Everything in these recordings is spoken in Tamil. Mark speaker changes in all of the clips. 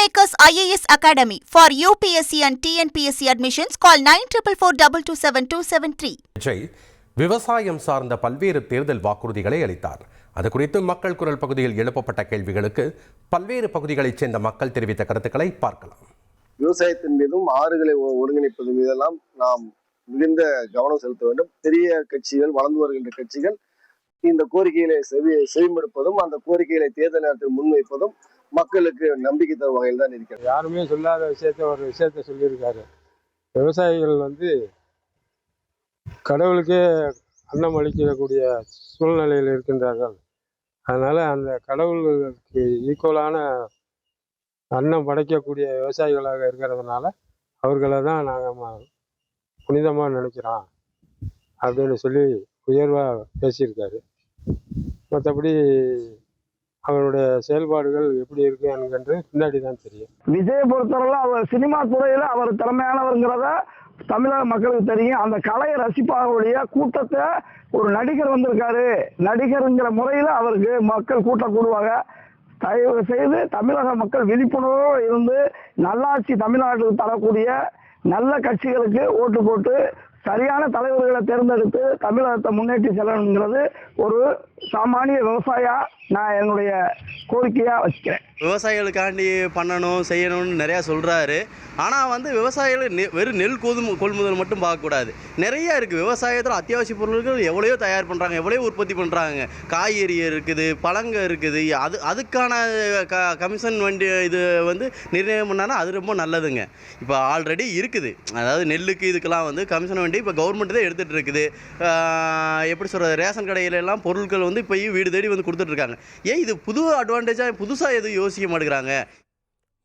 Speaker 1: Kingmakers IAS Academy for UPSC and TNPSC admissions. Call 9442277273.
Speaker 2: Vijay விவசாயம் சார்ந்த பல்வேறு தேர்தல் வாக்குறுதிகளை அளித்தார். அது குறித்து மக்கள் குரல் பகுதியில் எழுப்பப்பட்ட கேள்விகளுக்கு பல்வேறு பகுதிகளைச் சேர்ந்த மக்கள் தெரிவித்த கருத்துக்களை பார்க்கலாம்.
Speaker 3: விவசாயத்தின் மீதும் ஆறுகளை ஒருங்கிணைப்பது மீதெல்லாம் நாம் மிகுந்த கவனம் செலுத்த வேண்டும். பெரிய கட்சிகள், வளர்ந்து வருகின்ற கட்சிகள் இந்த கோரிக்கைகளை செவிமடுப்பதும் அந்த கோரிக்கைகளை தேர்தல் நேரத்தில் முன்வைப்பதும் மக்களுக்கு நம்பிக்கை தரும் வகையில் தான் இருக்கிறது.
Speaker 4: யாருமே சொல்லாத ஒரு விஷயத்த சொல்லியிருக்காரு. விவசாயிகள் கடவுளுக்கே அன்னம் அளிக்கக்கூடிய சூழ்நிலையில் இருக்கின்றார்கள். அதனால அந்த கடவுளுக்கு ஈக்குவலான அன்னம் படைக்கக்கூடிய விவசாயிகளாக இருக்கிறதுனால அவர்களை தான் நாங்கள் புனிதமாக நினைக்கிறோம் அப்படின்னு சொல்லி உயர்வாக பேசியிருக்காரு. மற்றபடி அவருடைய செயல்பாடுகள் எப்படி இருக்கு என்கின்ற பின்னாடி தான் தெரியும்.
Speaker 5: விஜயை பொறுத்தவரை அவர் சினிமா துறையில அவர் திறமையானவர்ங்கிறத தமிழக மக்களுக்கு தெரியும். அந்த கலையை ரசிப்பாருடைய கூட்டத்தை ஒரு நடிகர் வந்திருக்காரு, நடிகருங்கிற முறையில அவருக்கு மக்கள் கூட்டம் கூடுவாங்க. தயவு செய்து தமிழக மக்கள் விழிப்புணர்வோடு இருந்து நல்லாட்சி தமிழ்நாட்டுக்கு தரக்கூடிய நல்ல கட்சிகளுக்கு ஓட்டு போட்டு சரியான தலைவர்களை தேர்ந்தெடுத்து தமிழகத்தை முன்னேற்றி செல்லணுங்கிறது ஒரு சாமானிய விவசாயியா நான் என்னுடைய கோரிக்கையா வச்சுக்கிறேன்.
Speaker 6: விவசாயிகளுக்காண்டி பண்ணணும் செய்யணும்னு நிறையா சொல்கிறாரு. ஆனால் விவசாயிகள் வெறும் நெல் கொள்முதல் மட்டும் பார்க்கக்கூடாது. நிறையா இருக்குது விவசாயத்தில். அத்தியாவசிய பொருட்கள் எவ்வளையோ தயார் பண்ணுறாங்க, எவ்வளையோ உற்பத்தி பண்ணுறாங்க. காய்கறி இருக்குது, பழங்க இருக்குது. அதுக்கான கமிஷன் இது நிர்ணயம் பண்ணால் அது ரொம்ப நல்லதுங்க. இப்போ ஆல்ரெடி இருக்குது. அதாவது நெல்லுக்கு இதுக்கெல்லாம் கமிஷன் வண்டி இப்போ கவர்மெண்ட் தான் எடுத்துகிட்டு இருக்குது. எப்படி சொல்கிறது, ரேஷன் கடையிலெல்லாம் பொருட்கள் இப்போ வீடு தேடி கொடுத்துட்ருக்காங்க. ஏன் இது புது அட்வான்டேஜாக புதுசாக எதுவும் யோசிக்க மாட்டேங்கிறாங்க?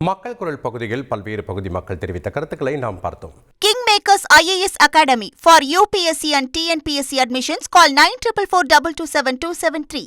Speaker 2: மக்கள் குரல் பகுதியில் பல்வேறு பகுதி மக்கள் தெரிவித்த கருத்துக்களை நாம் பார்த்தோம்.
Speaker 1: Kingmakers IAS Academy for UPSC and TNPSC admissions. Call 9442277273.